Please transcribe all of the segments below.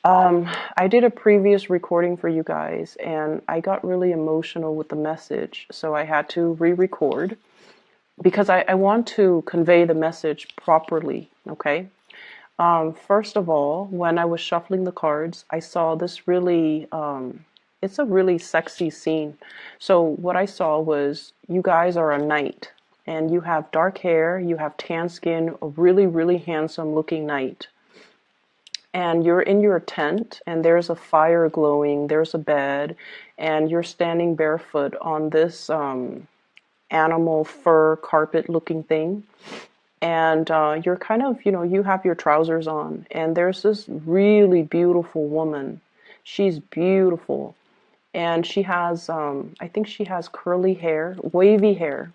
I did a previous recording for you guys and I got really emotional with the message, so I had to re-record because I want to convey the message properly, okay? First of all, when I was shuffling the cards, I saw this really, it's a really sexy scene. So what I saw was you guys are a knight and you have dark hair, you have tan skin, a really, really handsome looking knight. And you're in your tent and there's a fire glowing, there's a bed, and you're standing barefoot on this animal fur carpet looking thing. And you're kind of, you have your trousers on, and there's this really beautiful woman. She's beautiful. And she has, I think she has curly hair, wavy hair,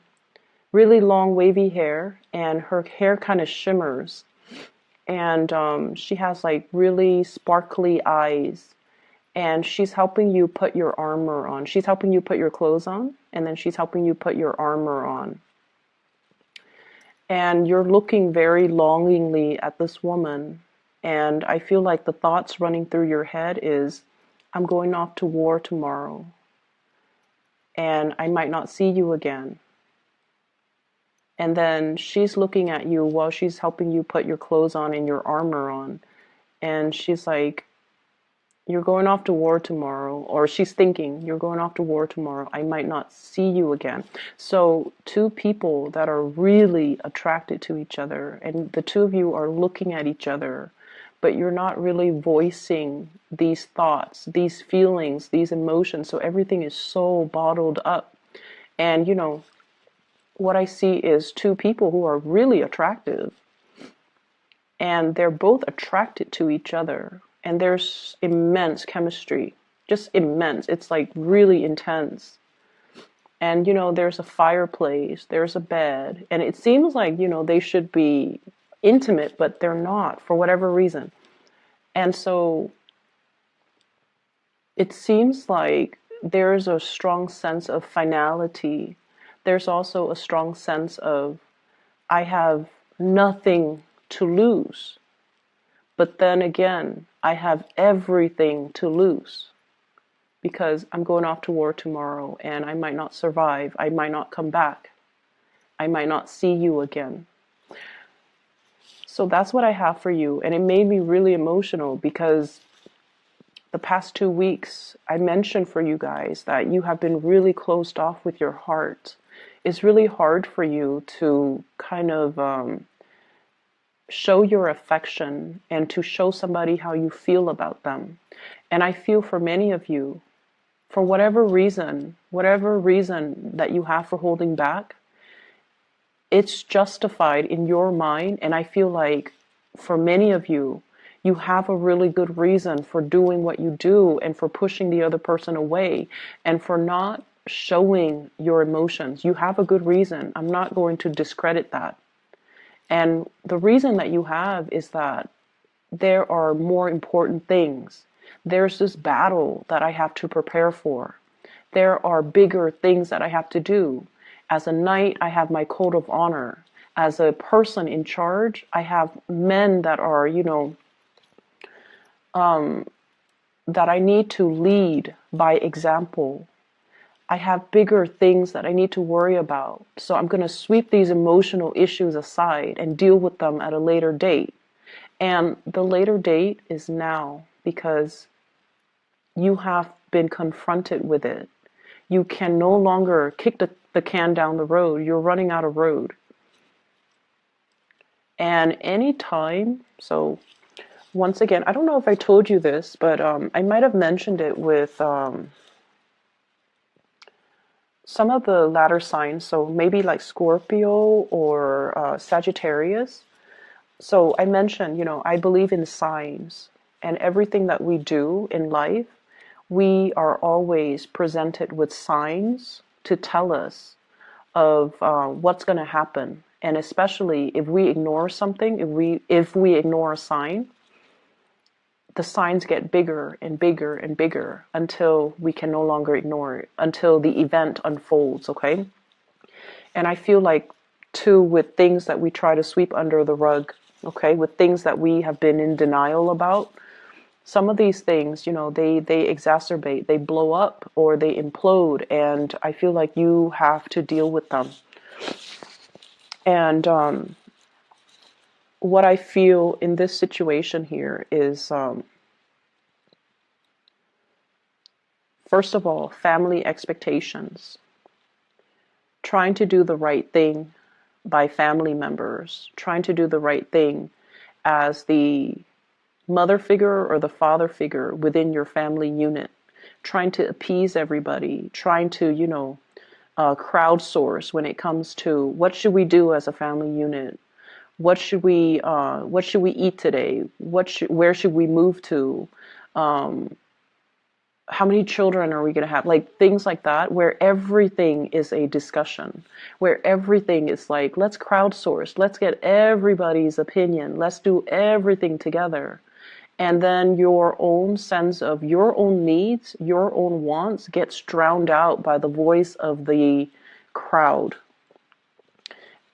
really long wavy hair, and her hair kind of shimmers. And she has like really sparkly eyes. And she's helping you put your armor on. She's helping you put your clothes on, and then she's helping you put your armor on. And you're looking very longingly at this woman. And I feel like the thoughts running through your head is, I'm going off to war tomorrow. And I might not see you again. And then she's looking at you while she's helping you put your clothes on and your armor on. And she's like, you're going off to war tomorrow. Or she's thinking, you're going off to war tomorrow. I might not see you again. So two people that are really attracted to each other, and the two of you are looking at each other, but you're not really voicing these thoughts, these feelings, these emotions. So everything is so bottled up. And what I see is two people who are really attractive, and they're both attracted to each other, and there's immense chemistry, just immense. It's like really intense. And there's a fireplace, there's a bed, and it seems like they should be intimate, but they're not for whatever reason. And so it seems like there's a strong sense of finality. There's also a strong sense of, I have nothing to lose. But then again, I have everything to lose because I'm going off to war tomorrow and I might not survive. I might not come back. I might not see you again. So that's what I have for you. And it made me really emotional because the past 2 weeks, I mentioned for you guys that you have been really closed off with your heart. It's really hard for you to kind of show your affection and to show somebody how you feel about them. And I feel for many of you, for whatever reason that you have for holding back, it's justified in your mind. And I feel like for many of you, you have a really good reason for doing what you do and for pushing the other person away and for not showing your emotions. You have a good reason. I'm not going to discredit that. And the reason that you have is that there are more important things. There's this battle that I have to prepare for. There are bigger things that I have to do. As a knight, I have my code of honor. As a person in charge, I have men that are, that I need to lead by example. I have bigger things that I need to worry about. So I'm going to sweep these emotional issues aside and deal with them at a later date. And the later date is now because you have been confronted with it. You can no longer kick the can down the road. You're running out of road. And any time, so once again, I don't know if I told you this, but I might have mentioned it with some of the latter signs, so maybe like Scorpio or Sagittarius. So I mentioned, I believe in signs, and everything that we do in life, we are always presented with signs to tell us of what's going to happen. And especially if we ignore something, if we ignore a sign, the signs get bigger and bigger and bigger until we can no longer ignore it, until the event unfolds, okay? And I feel like, too, with things that we try to sweep under the rug, okay, with things that we have been in denial about. Some of these things, they exacerbate, they blow up or they implode, and I feel like you have to deal with them. And what I feel in this situation here is, first of all, family expectations. Trying to do the right thing by family members, trying to do the right thing as the mother figure or the father figure within your family unit, trying to appease everybody, trying to, crowdsource when it comes to what should we do as a family unit, what should we eat today, where should we move to, how many children are we going to have, like things like that, where everything is a discussion, where everything is like, let's crowdsource, let's get everybody's opinion, let's do everything together. And then your own sense of your own needs, your own wants gets drowned out by the voice of the crowd.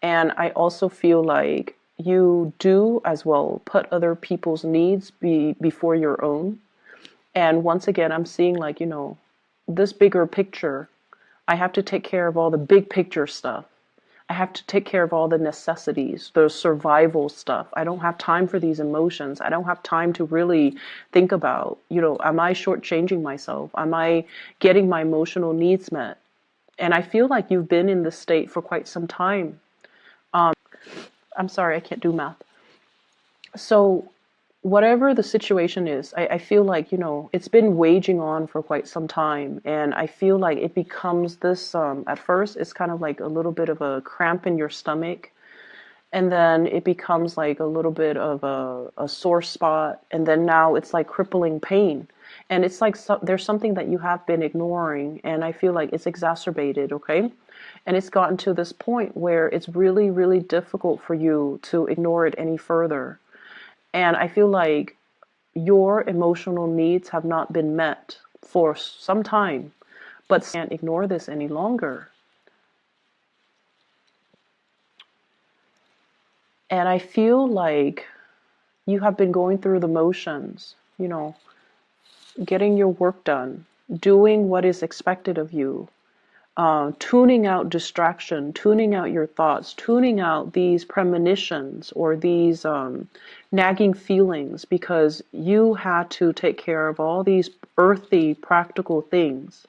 And I also feel like you do as well put other people's needs before your own. And once again, I'm seeing like, this bigger picture. I have to take care of all the big picture stuff. I have to take care of all the necessities, the survival stuff. I don't have time for these emotions. I don't have time to really think about, am I shortchanging myself? Am I getting my emotional needs met? And I feel like you've been in this state for quite some time. I'm sorry, I can't do math. So whatever the situation is, I feel like, it's been waging on for quite some time. And I feel like it becomes this, at first, it's kind of like a little bit of a cramp in your stomach. And then it becomes like a little bit of a sore spot. And then now it's like crippling pain. And it's like there's something that you have been ignoring. And I feel like it's exacerbated, okay? And it's gotten to this point where it's really, really difficult for you to ignore it any further. And I feel like your emotional needs have not been met for some time, but can't ignore this any longer. And I feel like you have been going through the motions, getting your work done, doing what is expected of you, tuning out distraction, tuning out your thoughts, tuning out these premonitions or these nagging feelings, because you had to take care of all these earthy, practical things.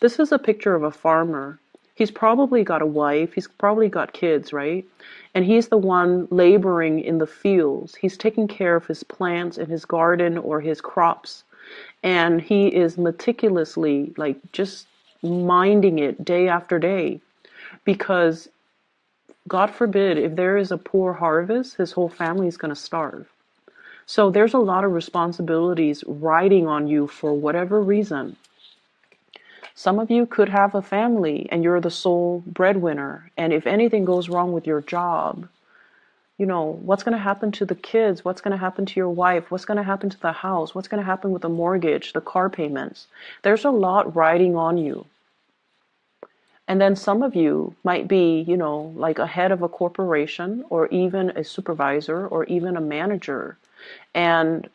This is a picture of a farmer. He's probably got a wife, he's probably got kids, right? And he's the one laboring in the fields. He's taking care of his plants in his garden or his crops. And he is meticulously, like, just minding it day after day, because God forbid, if there is a poor harvest, his whole family is going to starve. So there's a lot of responsibilities riding on you for whatever reason. Some of you could have a family and you're the sole breadwinner. And if anything goes wrong with your job, what's going to happen to the kids? What's going to happen to your wife? What's going to happen to the house? What's going to happen with the mortgage, the car payments? There's a lot riding on you. And then some of you might be, like a head of a corporation or even a supervisor or even a manager. And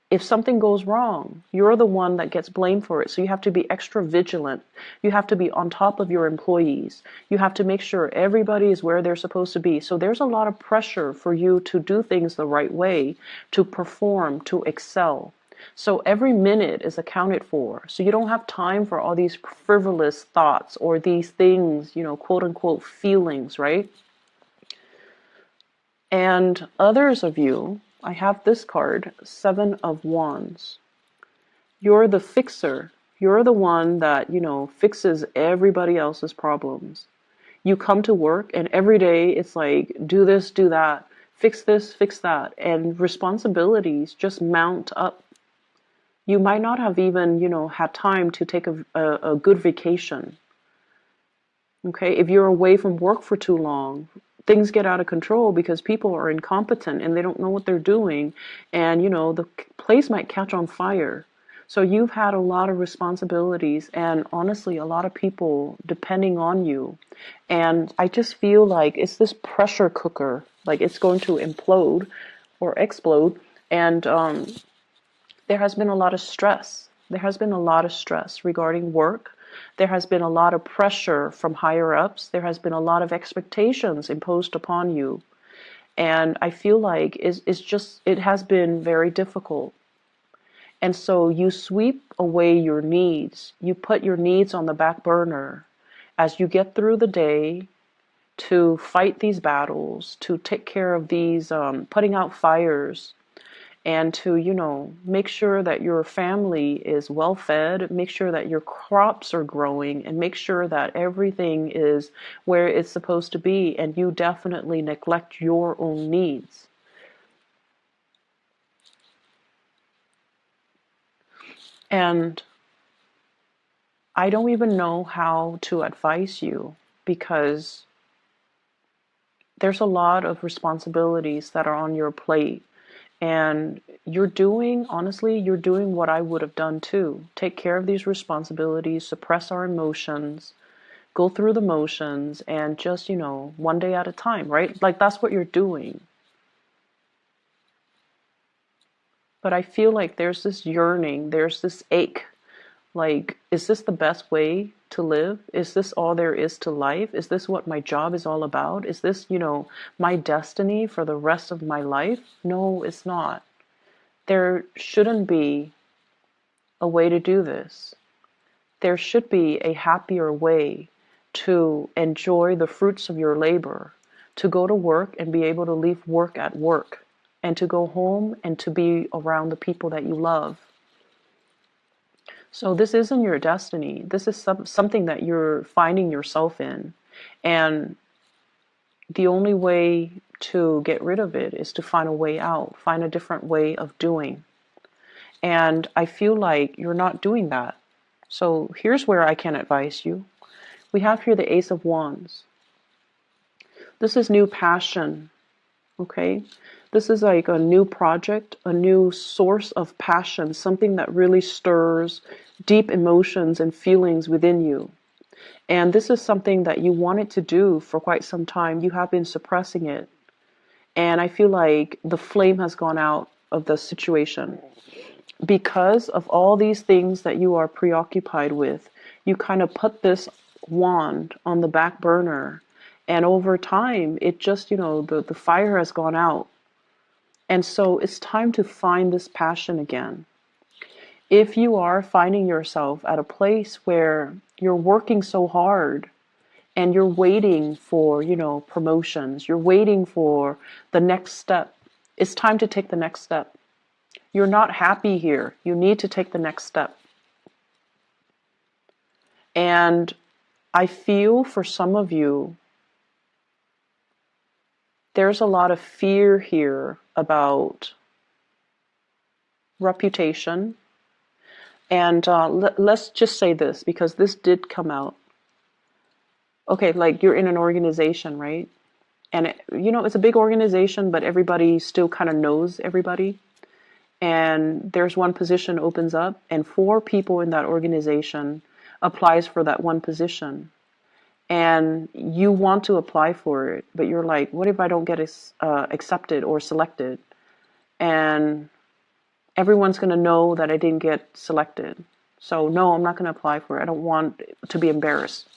if something goes wrong, you're the one that gets blamed for it. So you have to be extra vigilant. You have to be on top of your employees. You have to make sure everybody is where they're supposed to be. So there's a lot of pressure for you to do things the right way, to perform, to excel. So every minute is accounted for. So you don't have time for all these frivolous thoughts or these things, quote unquote feelings, right? And others of you, I have this card, 7 of Wands. You're the fixer. You're the one that, fixes everybody else's problems. You come to work and every day it's like, do this, do that, fix this, fix that. And responsibilities just mount up. You might not have even, had time to take a good vacation. Okay, if you're away from work for too long, things get out of control because people are incompetent and they don't know what they're doing. And, the place might catch on fire. So you've had a lot of responsibilities and honestly, a lot of people depending on you. And I just feel like it's this pressure cooker, like it's going to implode or explode. And there has been a lot of stress. There has been a lot of stress regarding work. There has been a lot of pressure from higher ups. There has been a lot of expectations imposed upon you. And I feel like it has been very difficult. And so you sweep away your needs. You put your needs on the back burner as you get through the day to fight these battles, to take care of these, putting out fires, and to, make sure that your family is well fed, make sure that your crops are growing, and make sure that everything is where it's supposed to be, and you definitely neglect your own needs. And I don't even know how to advise you because there's a lot of responsibilities that are on your plate. And honestly, you're doing what I would have done too. Take care of these responsibilities, suppress our emotions, go through the motions, and just, one day at a time, right? Like that's what you're doing. But I feel like there's this yearning, there's this ache. Like, is this the best way to live? Is this all there is to life? Is this what my job is all about? Is this, my destiny for the rest of my life? No, it's not. There shouldn't be a way to do this. There should be a happier way to enjoy the fruits of your labor, to go to work and be able to leave work at work, and to go home and to be around the people that you love. So this isn't your destiny. This is something that you're finding yourself in. And the only way to get rid of it is to find a way out, find a different way of doing. And I feel like you're not doing that. So here's where I can advise you. We have here the Ace of Wands. This is new passion, okay? This is like a new project, a new source of passion, something that really stirs deep emotions and feelings within you. And this is something that you wanted to do for quite some time. You have been suppressing it. And I feel like the flame has gone out of the situation. Because of all these things that you are preoccupied with, you kind of put this wand on the back burner. And over time, it just, the fire has gone out. And so it's time to find this passion again. If you are finding yourself at a place where you're working so hard and you're waiting for, promotions, you're waiting for the next step, it's time to take the next step. You're not happy here. You need to take the next step. And I feel for some of you, there's a lot of fear here about reputation. And let's just say this, because this did come out. Okay, like you're in an organization, right? And, it's a big organization, but everybody still kind of knows everybody. And there's one position opens up, and 4 people in that organization applies for that one position. And you want to apply for it, but you're like, what if I don't get accepted or selected? And everyone's going to know that I didn't get selected. So no, I'm not going to apply for it. I don't want to be embarrassed.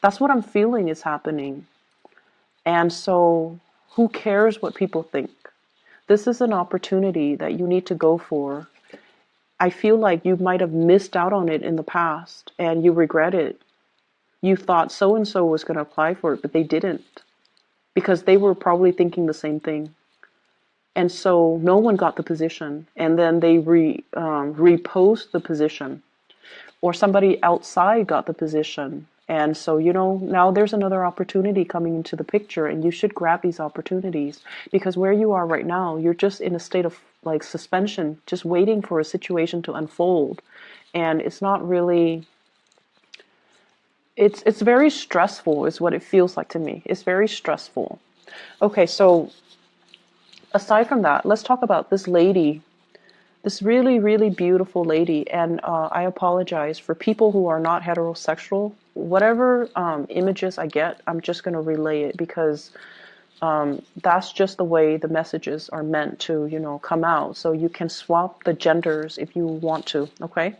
That's what I'm feeling is happening. And so who cares what people think? This is an opportunity that you need to go for. I feel like you might have missed out on it in the past and you regret it. You thought so-and-so was going to apply for it, but they didn't because they were probably thinking the same thing. And so no one got the position, and then they repost the position, or somebody outside got the position. And so, now there's another opportunity coming into the picture, and you should grab these opportunities, because where you are right now, you're just in a state of like suspension, just waiting for a situation to unfold. And it's not really, it's very stressful is what it feels like to me. It's very stressful. Okay, so aside from that, let's talk about this lady, this really, really beautiful lady. And I apologize for people who are not heterosexual. Whatever images I get, I'm just going to relay it because That's just the way the messages are meant to, come out. So you can swap the genders if you want to, okay?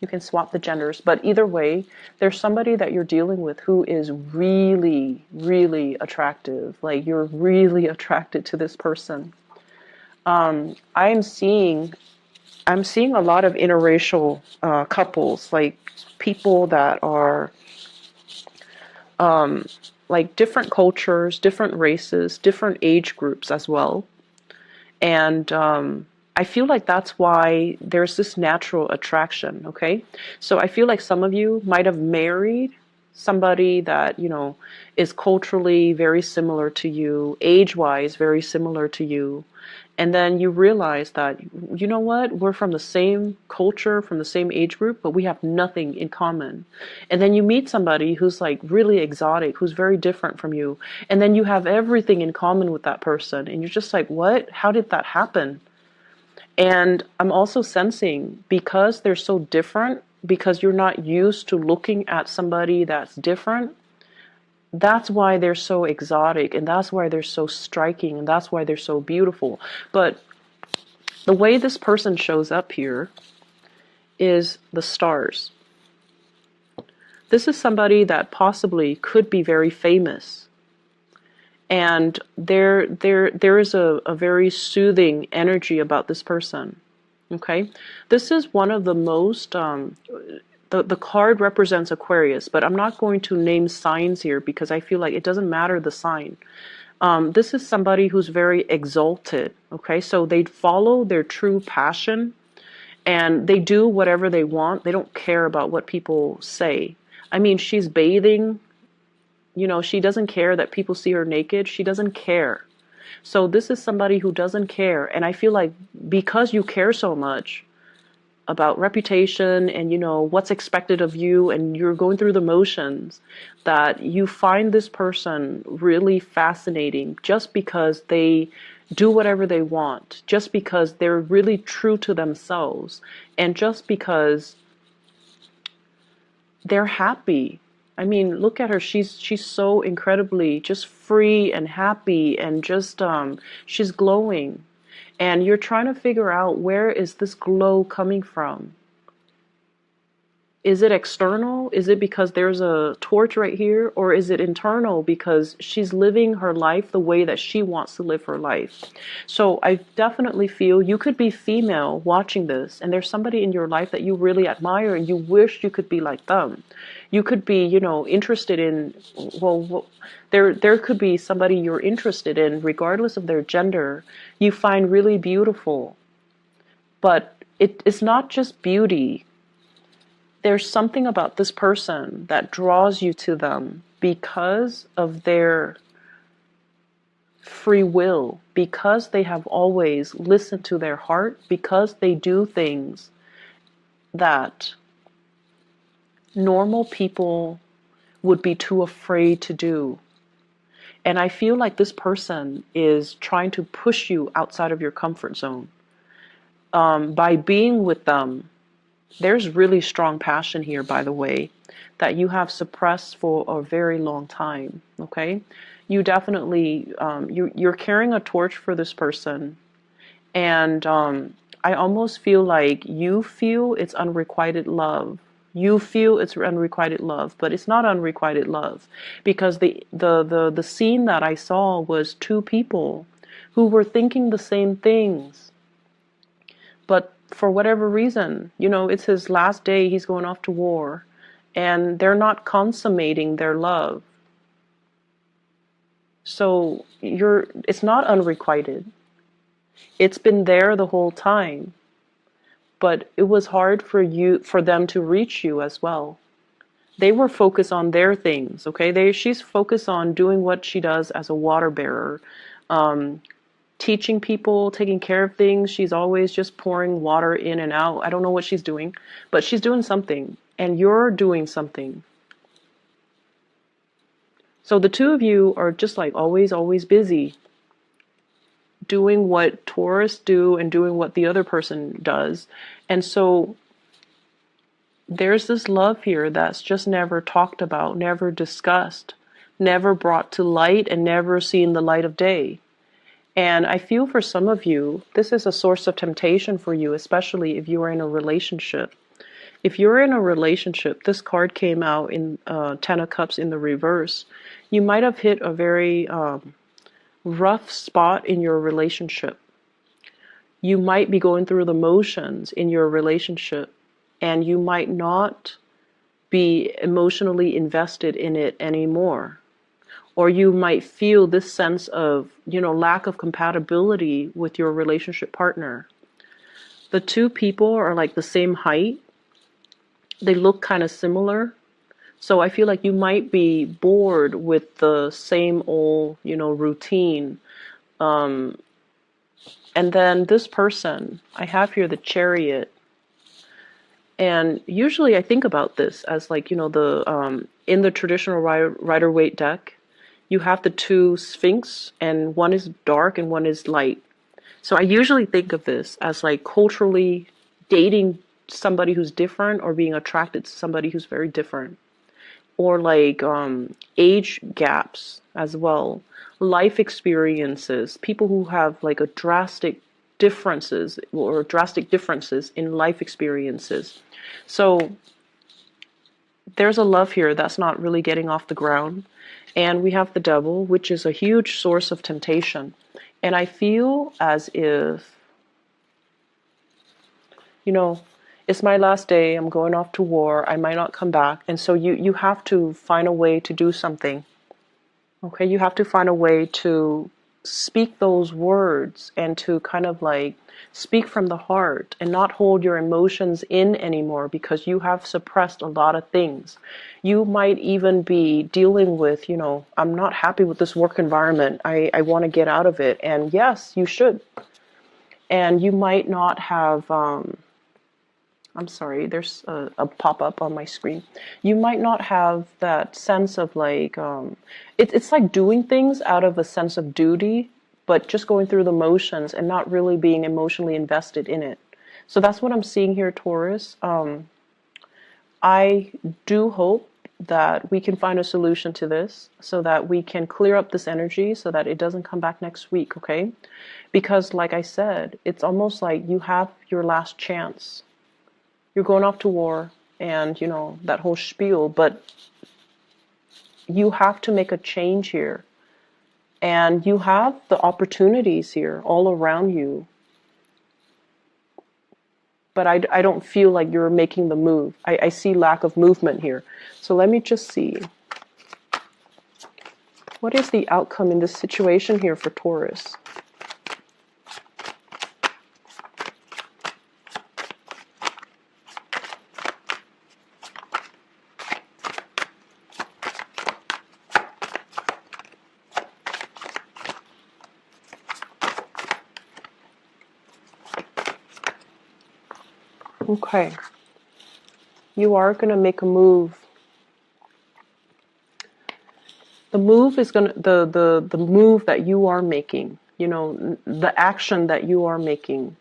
You can swap the genders. But either way, there's somebody that you're dealing with who is really, really attractive. Like you're really attracted to this person. I'm seeing a lot of interracial couples, like people that are like different cultures, different races, different age groups as well. And I feel like that's why there's this natural attraction, okay? So I feel like some of you might have married somebody that, is culturally very similar to you, age-wise very similar to you. And then you realize that, you know what, we're from the same culture, from the same age group, but we have nothing in common. And then you meet somebody who's like really exotic, who's very different from you. And then you have everything in common with that person. And you're just like, what? How did that happen? And I'm also sensing, because they're so different, because you're not used to looking at somebody that's different, that's why they're so exotic, and that's why they're so striking, and that's why they're so beautiful. But the way this person shows up here is the stars. This is somebody that possibly could be very famous. And there is a very soothing energy about this person. Okay? This is one of the most the card represents Aquarius, but I'm not going to name signs here because I feel like it doesn't matter the sign. This is somebody who's very exalted, okay? So they follow their true passion and they do whatever they want. They don't care about what people say. I mean, she's bathing, she doesn't care that people see her naked. She doesn't care. So this is somebody who doesn't care. And I feel like because you care so much about reputation and what's expected of you, and you're going through the motions, that you find this person really fascinating just because they do whatever they want, just because they're really true to themselves, and just because they're happy. I mean, look at her. She's so incredibly just free and happy, and just she's glowing. And you're trying to figure out, where is this glow coming from? Is it external? Is it because there's a torch right here? Or is it internal because she's living her life the way that she wants to live her life? So I definitely feel you could be female watching this, and there's somebody in your life that you really admire and you wish you could be like them. You could be, interested in, there could be somebody you're interested in, regardless of their gender, you find really beautiful. But it's not just beauty. There's something about this person that draws you to them because of their free will, because they have always listened to their heart, because they do things that normal people would be too afraid to do. And I feel like this person is trying to push you outside of your comfort zone. By being with them, there's really strong passion here, by the way, that you have suppressed for a very long time, okay? You definitely, you're carrying a torch for this person, and I almost feel like you feel it's unrequited love. You feel it's unrequited love, but it's not unrequited love, because the scene that I saw was two people who were thinking the same things, but for whatever reason, it's his last day, he's going off to war, and they're not consummating their love. So it's not unrequited. It's been there the whole time, but it was hard for them to reach you as well. They were focused on their things, okay? She's focused on doing what she does as a water bearer, teaching people, taking care of things. She's always just pouring water in and out. I don't know what she's doing, but she's doing something, and you're doing something. So the two of you are just like always busy doing what Taurus do and doing what the other person does. And so there's this love here that's just never talked about, never discussed, never brought to light and never seen the light of day. And I feel for some of you, this is a source of temptation for you, especially if you are in a relationship. If you're in a relationship, this card came out in Ten of Cups in the reverse. You might have hit a very rough spot in your relationship. You might be going through the motions in your relationship, and you might not be emotionally invested in it anymore. Or you might feel this sense of, lack of compatibility with your relationship partner. The two people are like the same height. They look kind of similar. So I feel like you might be bored with the same old, routine. And then this person, I have here the Chariot. And usually I think about this as like, the in the traditional Rider-Waite deck, you have the two Sphinx, and one is dark and one is light. So I usually think of this as like culturally dating somebody who's different, or being attracted to somebody who's very different. Or like age gaps as well, life experiences, people who have like a drastic differences in life experiences. So there's a love here that's not really getting off the ground. And we have the Devil, which is a huge source of temptation. And I feel as if, it's my last day, I'm going off to war, I might not come back. And so you have to find a way to do something. Okay, you have to find a way to speak those words and to kind of like speak from the heart and not hold your emotions in anymore, because you have suppressed a lot of things. You might even be dealing with, I'm not happy with this work environment. I want to get out of it. And yes, you should. And you might not have, I'm sorry, there's a pop-up on my screen. You might not have that sense of like, it's like doing things out of a sense of duty, but just going through the motions and not really being emotionally invested in it. So that's what I'm seeing here, Taurus. I do hope that we can find a solution to this so that we can clear up this energy so that it doesn't come back next week, okay? Because like I said, it's almost like you have your last chance. You're going off to war and, that whole spiel, but you have to make a change here. And you have the opportunities here all around you. But I don't feel like you're making the move. I see lack of movement here. So let me just see. What is the outcome in this situation here for Taurus? Okay, you are going to make a move. The move is going to, the move that you are making, the action that you are making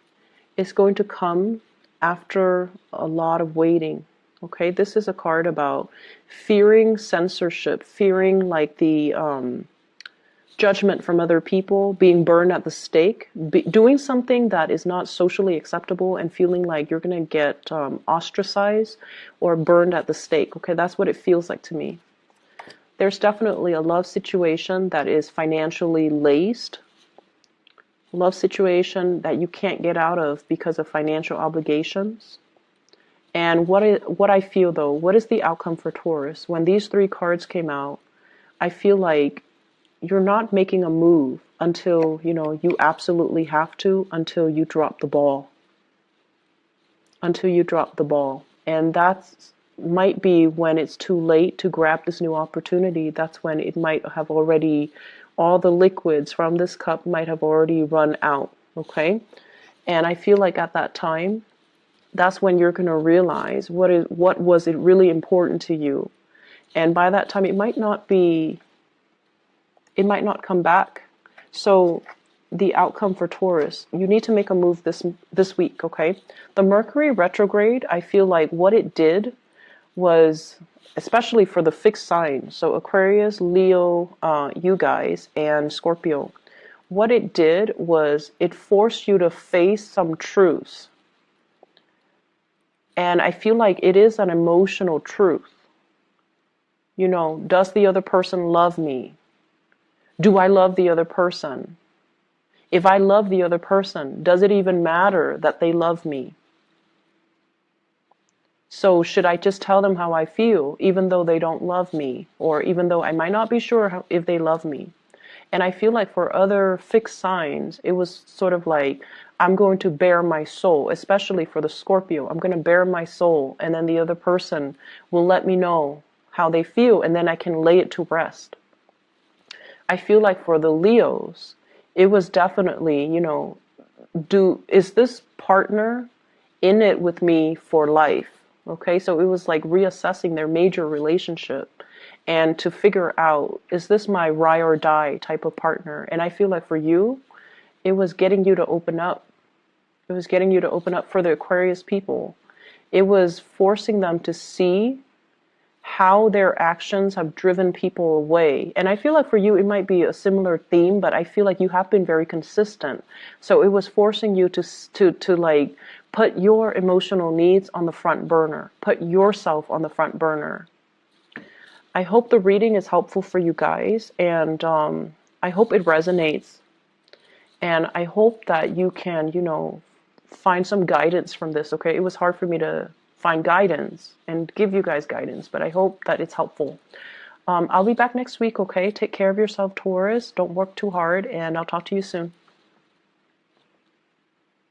is going to come after a lot of waiting. Okay, this is a card about fearing censorship, fearing like the judgment from other people, being burned at the stake, doing something that is not socially acceptable and feeling like you're going to get ostracized or burned at the stake. Okay, that's what it feels like to me. There's definitely a love situation that is financially laced. Love situation that you can't get out of because of financial obligations. And what I feel though, what is the outcome for Taurus? When these three cards came out, I feel like you're not making a move until, you absolutely have to, until you drop the ball. Until you drop the ball. And that's might be when it's too late to grab this new opportunity. That's when it might have already, all the liquids from this cup might have already run out, okay? And I feel like at that time, that's when you're going to realize what was it really important to you. And by that time, it might not come back. So the outcome for Taurus, you need to make a move this week, okay? The Mercury retrograde, I feel like what it did was, especially for the fixed sign, so Aquarius, Leo, you guys, and Scorpio, what it did was it forced you to face some truths. And I feel like it is an emotional truth. You know, does the other person love me? Do I love the other person? If I love the other person, does it even matter that they love me? So should I just tell them how I feel, even though they don't love me, or even though I might not be sure if they love me? And I feel like for other fixed signs, it was sort of like, I'm going to bare my soul, especially for the Scorpio. I'm going to bare my soul, and then the other person will let me know how they feel, and then I can lay it to rest. I feel like for the Leos, it was definitely, you know, is this partner in it with me for life? Okay, so it was like reassessing their major relationship and to figure out, is this my ride or die type of partner? And I feel like for you, it was getting you to open up. It was getting you to open up for the Aquarius people. It was forcing them to see how their actions have driven people away. And I feel like for you, it might be a similar theme, but I feel like you have been very consistent. So it was forcing you to like put your emotional needs on the front burner, put yourself on the front burner. I hope the reading is helpful for you guys, and I hope it resonates. And I hope that you can, you know, find some guidance from this, okay? It was hard for me to find guidance and give you guys guidance, but I hope that it's helpful. I'll be back next week, okay? Take care of yourself, Taurus. Don't work too hard, and I'll talk to you soon.